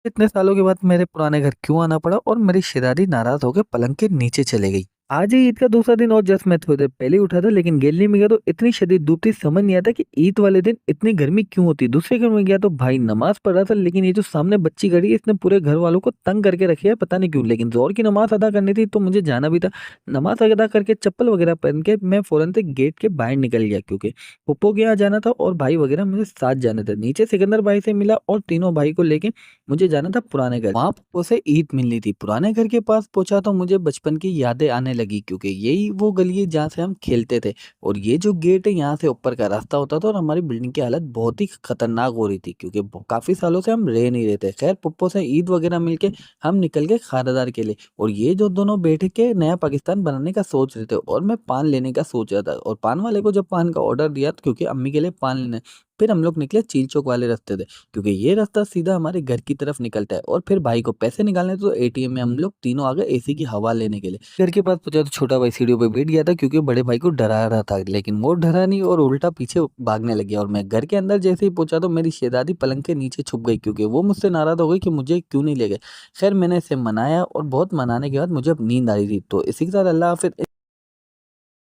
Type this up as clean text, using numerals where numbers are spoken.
इतने सालों के बाद मेरे पुराने घर क्यों आना पड़ा और मेरी शहज़ादी नाराज़ होकर पलंग के नीचे चली गई। आज ही ईद का दूसरा दिन और जस्ट मैं थोड़ी देर पहले ही उठा था, लेकिन गैलरी में गया तो इतनी शदीद धूप थी, समझ नहीं आता कि ईद वाले दिन इतनी गर्मी क्यों होती। दूसरे घर में गया तो भाई नमाज पढ़ रहा था, लेकिन ये जो सामने बच्ची खड़ी है इसने पूरे घर वालों को तंग करके रखे है, पता नहीं क्यों। लेकिन जोर की नमाज अदा करनी थी तो मुझे जाना भी था। नमाज अदा करके चप्पल वगैरह पहन के मैं फौरन से गेट के बाहर निकल गया, क्योंकि पप्पो के यहाँ जाना था और भाई वगैरह मुझे साथ जाने थे। नीचे सिकंदर भाई से मिला और तीनों भाई को लेके मुझे जाना था पुराने घर। वहाँ उसे ईद मिलनी थी। पुराने घर के पास पहुँचा तो मुझे बचपन की यादें आने लगी, क्योंकि यही वो गली है जहाँ से हम खेलते थे। और ये जो गेट है यहाँ से ऊपर का रास्ता होता था, और हमारी बिल्डिंग की हालत बहुत ही खतरनाक हो रही थी, क्योंकि काफ़ी सालों से हम रह नहीं रहे थे। खैर पप्पो से ईद वगैरह मिलके हम निकल गए खारादार के लिए, और ये जो दोनों बैठ के नया पाकिस्तान बनाने का सोच रहे थे, और मैं पान लेने का सोच रहा था। और पान वाले को जब पान का ऑर्डर दिया, तो क्योंकि अम्मी के लिए पान लेना है, फिर हम लोग निकले चील चौक वाले रास्ते से, क्योंकि ये रास्ता सीधा हमारे घर की तरफ निकलता है। और फिर भाई को पैसे निकालने तो एटीएम में हम लोग तीनों आ गए एसी की हवा लेने के लिए। घर के पास पहुंचा तो छोटा भाई सीढ़ियों पे बैठ गया था, क्योंकि बड़े भाई को डरा रहा था, लेकिन वो डरा नहीं और उल्टा पीछे भागने लग गया। और मैं घर के अंदर जैसे ही पहुंचा तो मेरी शहजादी पलंग के नीचे छुप गई, क्योंकि वो मुझसे नाराज हो गई कि मुझे क्यों नहीं ले गए। खैर मैंने इसे मनाया, और बहुत मनाने के बाद मुझे अब नींद आ रही थी। तो इसी के साथ अल्लाह हाफिज।